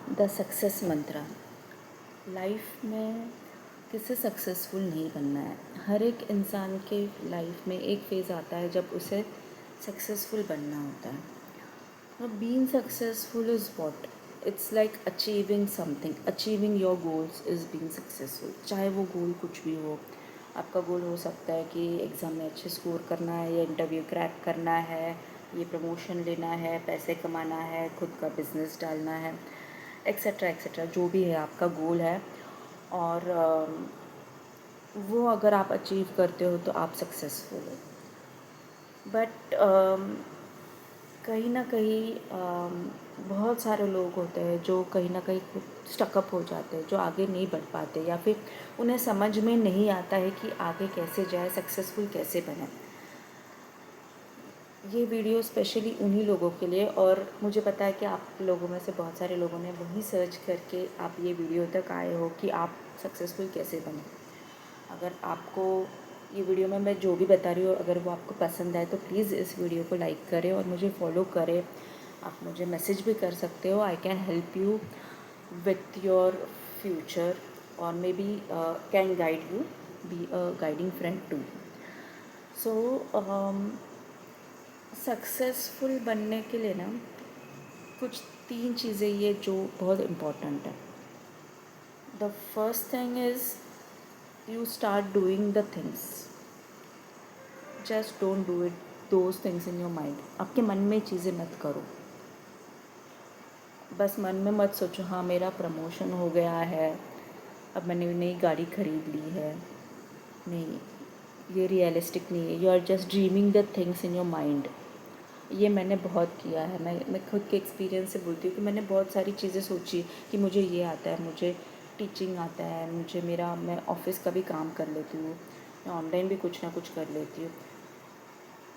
The success Mantra. Life में किसे successful नहीं बनना है। हर एक इंसान के लाइफ में एक फेज़ आता है जब उसे सक्सेसफुल बनना होता है। अब being successful is what, it's like achieving something, achieving your goals is being successful. चाहे वो गोल कुछ भी हो, आपका गोल हो सकता है कि एग्ज़ाम में अच्छे स्कोर करना है, या इंटरव्यू क्रैक करना है, ये प्रमोशन लेना है, पैसे कमाना है, खुद का बिजनेस डालना है, एक्सेट्रा एक्सेट्रा, जो भी है आपका गोल है। और वो अगर आप अचीव करते हो तो आप सक्सेसफुल हो। बट कहीं ना कहीं बहुत सारे लोग होते हैं जो कहीं ना कहीं स्टकअप हो जाते हैं, जो आगे नहीं बढ़ पाते, या फिर उन्हें समझ में नहीं आता है कि आगे कैसे जाए, सक्सेसफुल कैसे बने। ये वीडियो स्पेशली उन्हीं लोगों के लिए, और मुझे पता है कि आप लोगों में से बहुत सारे लोगों ने वही सर्च करके आप ये वीडियो तक आए हो कि आप सक्सेसफुल कैसे बने। अगर आपको ये वीडियो में मैं जो भी बता रही हूँ, अगर वो आपको पसंद आए तो प्लीज़ इस वीडियो को लाइक करें और मुझे फॉलो करें। आप मुझे मैसेज भी कर सकते हो, I can help you with your future, और maybe can guide you, be a guiding friend too. So successful बनने के लिए ना कुछ 3 चीज़ें ये जो बहुत इम्पोर्टेंट है। The first thing is you start doing the things, just don't do it those things in your mind. आपके मन में चीज़ें मत करो, बस मन में मत सोचो हाँ मेरा प्रमोशन हो गया है, अब मैंने नई गाड़ी खरीद ली है। नहीं, ये रियलिस्टिक नहीं है। You are just dreaming the things in your mind. ये मैंने बहुत किया है। मैं खुद के एक्सपीरियंस से बोलती हूँ कि मैंने बहुत सारी चीज़ें सोची कि मुझे ये आता है, मुझे टीचिंग आता है, मैं ऑफिस का भी काम कर लेती हूँ, मैं ऑनलाइन भी कुछ ना कुछ कर लेती हूँ।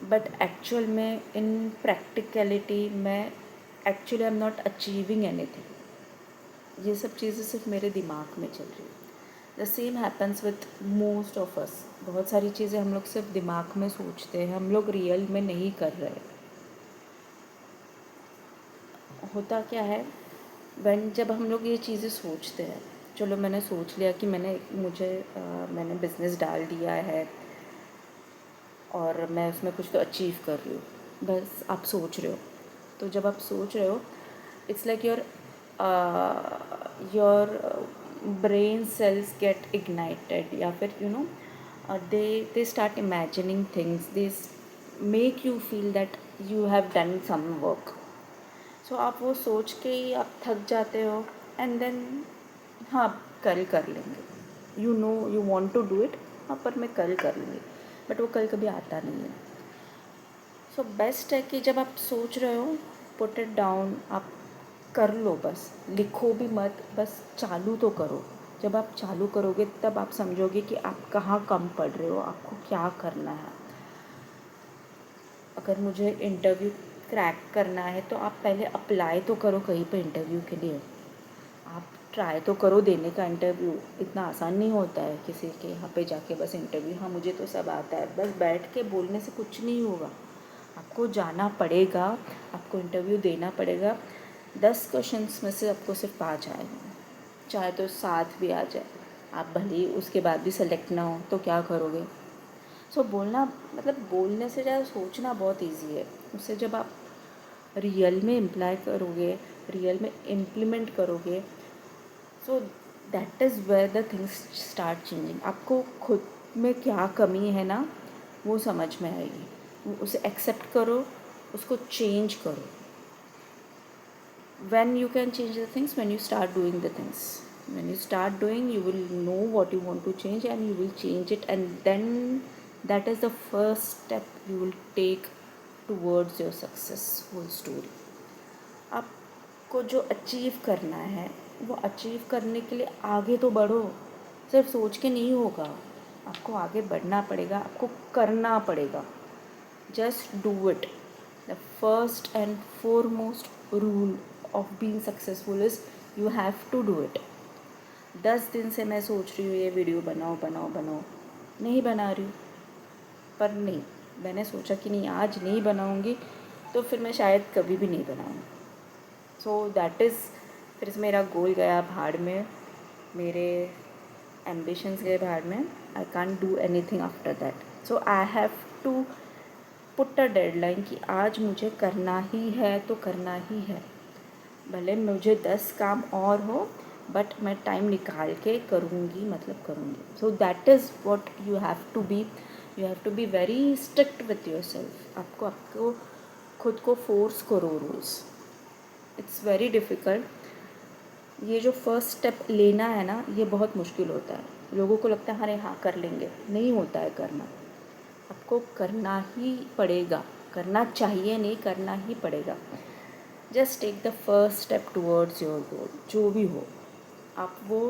बट एक्चुअल में इन प्रैक्टिकलिटी में actually I am not achieving anything. ये सब चीज़ें सिर्फ मेरे दिमाग में चल रही है। The same happens with most of us. बहुत सारी चीज़ें हम लोग सिर्फ दिमाग में सोचते हैं, हम लोग रियल में नहीं कर रहे। होता क्या है, जब हम लोग ये चीज़ें सोचते हैं, चलो मैंने सोच लिया कि मैंने बिज़नेस डाल दिया है और मैं उसमें कुछ तो अचीव कर रही हूँ, बस आप सोच रहे हो। तो जब आप सोच रहे हो, it's like your brain cells get ignited, या फिर they start imagining things, they make you feel that you have done some work. So आप वो सोच के ही आप थक जाते हो, एंड देन हाँ कल कर लेंगे, you want to do it, हाँ पर मैं कल कर लूँगी, बट वो कल कभी आता नहीं है। सो बेस्ट है कि जब आप सोच रहे हो, पुट इट डाउन, आप कर लो, बस लिखो भी मत, बस चालू तो करो। जब आप चालू करोगे तब आप समझोगे कि आप कहाँ कम पड़ रहे हो, आपको क्या करना है। अगर मुझे इंटरव्यू क्रैक करना है तो आप पहले अप्लाई तो करो कहीं पे इंटरव्यू के लिए। आप ट्राई तो करो देने का इंटरव्यू। इतना आसान नहीं होता है किसी के यहाँ पे जाके बस इंटरव्यू, हाँ मुझे तो सब आता है, बस बैठ के बोलने से कुछ नहीं होगा। आपको जाना पड़ेगा, आपको इंटरव्यू देना पड़ेगा। 10 क्वेश्चंस में से आपको सिर्फ 5 आएगा, चाहे तो 7 भी आ जाए। आप भले ही उसके बाद भी सेलेक्ट ना हो तो क्या करोगे। बोलना मतलब बोलने से ज़्यादा सोचना बहुत इजी है। उससे जब आप रियल में इम्प्लाई करोगे, रियल में इम्प्लीमेंट करोगे, so that is where the things start changing. आपको खुद में क्या कमी है ना, वो समझ में आएगी। उसे एक्सेप्ट करो, उसको चेंज करो। when you can change the things, when you start doing the things, when you start doing, you will know what you want to change and you will change it, and then that is the first step you will take towards your successful story. आपको जो achieve करना है, वो achieve करने के लिए आगे तो बढ़ो, सिर्फ सोच के नहीं होगा। आपको आगे बढ़ना पड़ेगा, आपको करना पड़ेगा। Just do it. The first and foremost rule of being successful is you have to do it. 10 दिन से मैं सोच रही हूँ ये वीडियो बनाओ बनाओ बनाओ, नहीं बना रही हूँ, पर नहीं, मैंने सोचा कि नहीं आज नहीं बनाऊँगी तो फिर मैं शायद कभी भी नहीं बनाऊँगी। सो दैट इज़ फिर से मेरा गोल गया भाड़ में, मेरे एम्बिशंस गए भाड़ में. I can't do anything after that. So I have to put a deadline कि आज मुझे करना ही है तो करना ही है. भले मुझे 10 काम और हो, बट मैं टाइम निकाल के करूँगी, मतलब करूँगी. So that is what you have to be very strict with your self. आपको खुद को फोर्स करो रोज़. It's very difficult. ये जो फर्स्ट स्टेप लेना है ना, ये बहुत मुश्किल होता है. लोगों को लगता है अरे हाँ कर लेंगे, नहीं होता है करना. आपको करना ही पड़ेगा. करना चाहिए नहीं, करना ही पड़ेगा. Just take the first step towards your goal. जो भी हो आप वो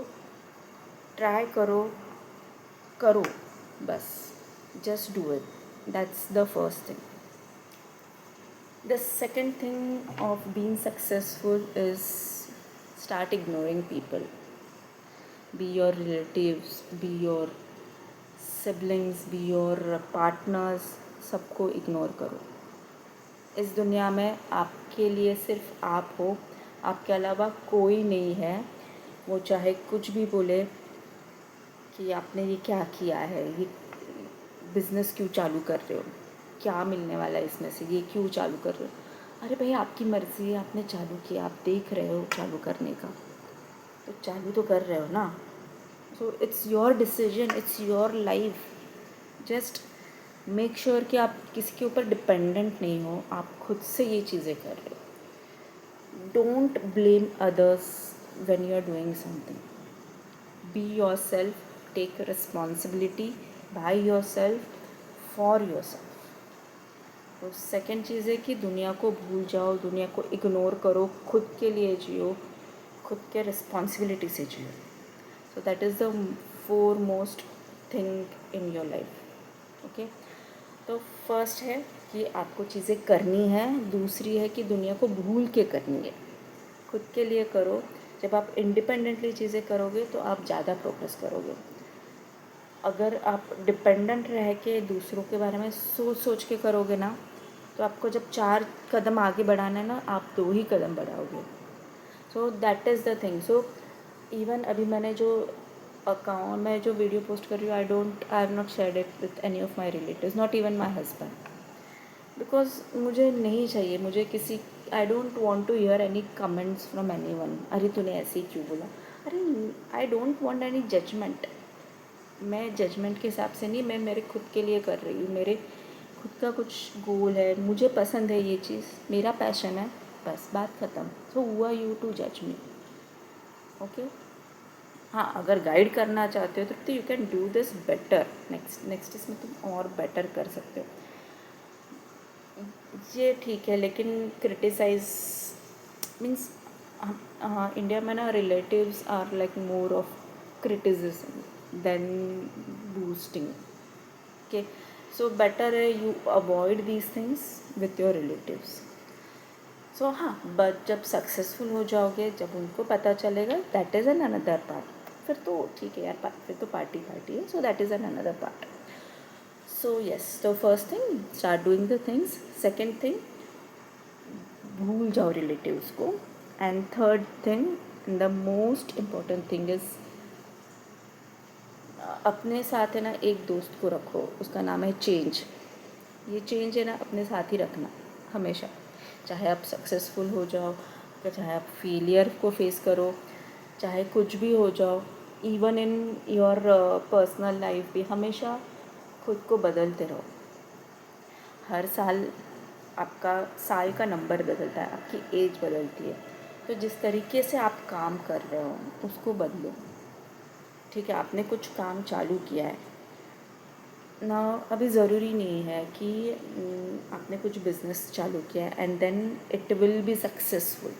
ट्राई करो बस. Just do it. That's the first thing. The second thing of being successful is start ignoring people. Be your relatives, be your siblings, be your partners. सबको ignore करो. इस दुनिया में आपके लिए सिर्फ आप हो. आपके अलावा कोई नहीं है. वो चाहे कुछ भी बोले कि आपने ये क्या किया है, ये बिज़नेस क्यों चालू कर रहे हो, क्या मिलने वाला है इसमें से, ये क्यों चालू कर रहे हो. अरे भाई आपकी मर्ज़ी है, आपने चालू किया, आप देख रहे हो चालू करने का, तो चालू तो कर रहे हो ना. So it's your decision, it's your life. Just make sure कि आप किसी के ऊपर डिपेंडेंट नहीं हो. आप खुद से ये चीज़ें कर रहे हो. Don't blame others when you are doing something. Be your self. Take responsibility by your self, for your self. तो सेकेंड चीज़ है कि दुनिया को भूल जाओ, दुनिया को इग्नोर करो, खुद के लिए जियो, खुद के रिस्पॉन्सिबिलिटी से जियो. So that is the foremost thing in your life. Okay. तो फर्स्ट है कि आपको चीज़ें करनी है. दूसरी है कि दुनिया को भूल के करनी है. खुद के लिए करो. जब आप इंडिपेंडेंटली चीज़ें करोगे तो आप ज़्यादा प्रोग्रेस करोगे. अगर आप डिपेंडेंट रह के दूसरों के बारे में सोच के करोगे ना, तो आपको जब 4 कदम आगे बढ़ाना है ना, आप 2 ही कदम बढ़ाओगे. So that is the thing. So even अभी मैंने जो अकाउंट में जो वीडियो पोस्ट कर रही हूँ, I have not shared it with any of my relatives, not even my husband. Because मुझे नहीं चाहिए, मुझे किसी I don't want to hear any comments from anyone. अरे तूने ऐसे ही क्यों बोला. अरे I don't want any judgement. मैं जजमेंट के हिसाब से नहीं, मैं मेरे खुद के लिए कर रही हूँ. मेरे खुद का कुछ गोल है, मुझे पसंद है ये चीज़, मेरा पैशन है, बस बात ख़त्म. So who are you to जज मी. ओके. हाँ, अगर गाइड करना चाहते हो तो you can do this better. Next इसमें तुम और बेटर कर सकते हो. ये ठीक है, लेकिन क्रिटिसाइज मीन्स हाँ, इंडिया में ना relatives are like more of criticism then boosting. Okay. So better है you avoid these things with your relatives. So हाँ, बट जब सक्सेसफुल हो जाओगे, जब उनको पता चलेगा, that is an another part. फिर तो ठीक है यार, फिर तो पार्टी है. So that is an another part. So yes, तो first thing start doing the things. Second thing भूल जाओ रिलेटिव्स को. And third thing, the most important thing is अपने साथ है ना एक दोस्त को रखो. उसका नाम है चेंज. ये चेंज है ना अपने साथ ही रखना हमेशा. चाहे आप सक्सेसफुल हो जाओ, चाहे आप फेलियर को फेस करो, चाहे कुछ भी हो जाओ, even in your personal life भी हमेशा खुद को बदलते रहो. हर साल आपका साल का नंबर बदलता है, आपकी एज बदलती है. तो जिस तरीके से आप काम कर रहे हो उसको बदलो. ठीक है, आपने कुछ काम चालू किया है ना, अभी ज़रूरी नहीं है कि आपने कुछ बिज़नेस चालू किया है and then it will be successful.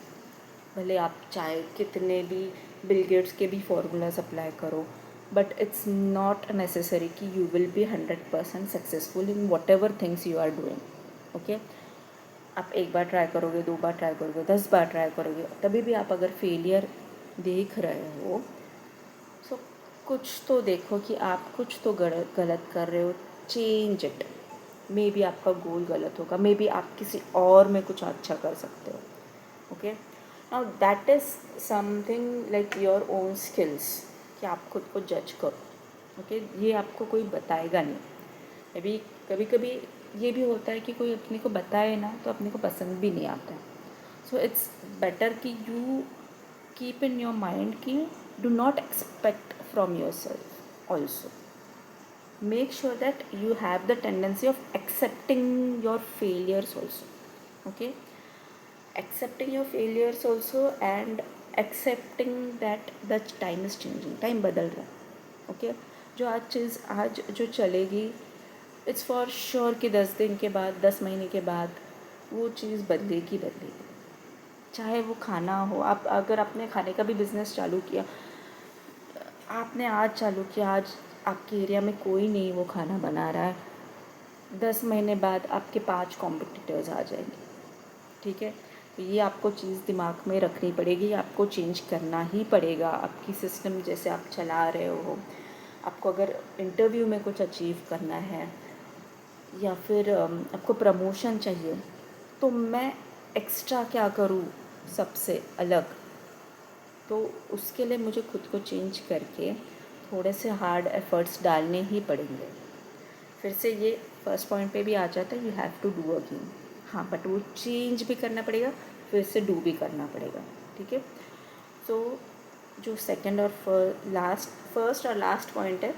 भले आप चाहे कितने भी बिल गेट्स के भी फॉर्मूलाज अप्लाई करो, बट इट्स नॉट नेसेसरी कि you will be 100% successful in whatever things you are doing. Okay. आप एक बार ट्राई करोगे, 2 बार ट्राई करोगे, 10 बार ट्राई करोगे, तभी भी आप अगर फेलियर देख रहे हो, सो कुछ तो देखो कि आप कुछ तो गलत कर रहे हो. Change it. मे बी आपका गोल गलत होगा, मे बी आप किसी और में कुछ अच्छा कर सकते हो. Okay. Now that is something like your own skills, कि आप खुद को जज करो। ओके, ये आपको कोई बताएगा नहीं। अभी कभी कभी ये भी होता है कि कोई अपने को बताए ना तो अपने को पसंद भी नहीं आता है। सो इट्स बेटर कि you keep in your mind कि do not expect from yourself also. Make sure that you have the tendency of accepting your failures also. Okay, accepting your failures also, and accepting that the time is changing, time बदल रहा है। okay, जो आज चीज़ आज जो चलेगी, it's for sure कि 10 दिन के बाद, 10 महीने के बाद वो चीज़ बदलेगी बदलेगी। चाहे वो खाना हो, आप अगर आपने खाने का भी बिज़नेस चालू किया, आपने आज चालू किया, आज आपके एरिया में कोई नहीं वो खाना बना रहा है, 10 महीने बाद आपके 5 कॉम्पिटिटर्स आ जाएंगे। ठीक है, तो ये आपको चीज़ दिमाग में रखनी पड़ेगी, आपको चेंज करना ही पड़ेगा। आपकी सिस्टम जैसे आप चला रहे हो, आपको अगर इंटरव्यू में कुछ अचीव करना है या फिर आपको प्रमोशन चाहिए, तो मैं एक्स्ट्रा क्या करूँ सबसे अलग, तो उसके लिए मुझे खुद को चेंज करके थोड़े से हार्ड एफ़र्ट्स डालने ही पड़ेंगे। फिर से ये फर्स्ट पॉइंट पे भी आ जाता है, you have to do again. हाँ, बट वो चेंज भी करना पड़ेगा, फिर से डू भी करना पड़ेगा। ठीक है, सो जो सेकंड और फर्स्ट और लास्ट पॉइंट है,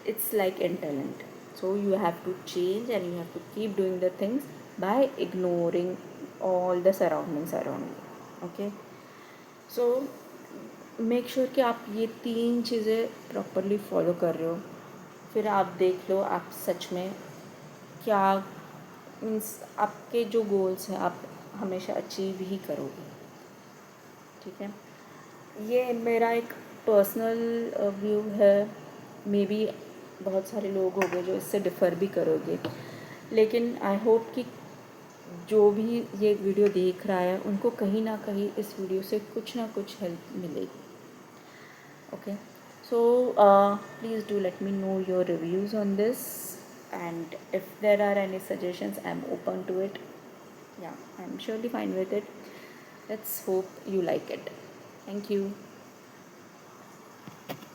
it's like in talent. So you have to change and you have to keep doing the things by ignoring all the surroundings around you. Okay, so make sure कि आप ये 3 चीज़ें properly follow कर रहे हो। फिर आप देख लो आप सच में क्या, मीन्स आपके जो गोल्स हैं आप हमेशा अचीव ही करोगे। ठीक है, ये मेरा एक पर्सनल व्यू है। मे बी बहुत सारे लोग होंगे जो इससे डिफ़र भी करोगे, लेकिन आई होप कि जो भी ये वीडियो देख रहा है उनको कहीं ना कहीं इस वीडियो से कुछ ना कुछ हेल्प मिलेगी। Okay, so please do let me know your reviews on this, and if there are any suggestions, I'm open to it. Yeah, I'm surely fine with it. Let's hope you like it. Thank you.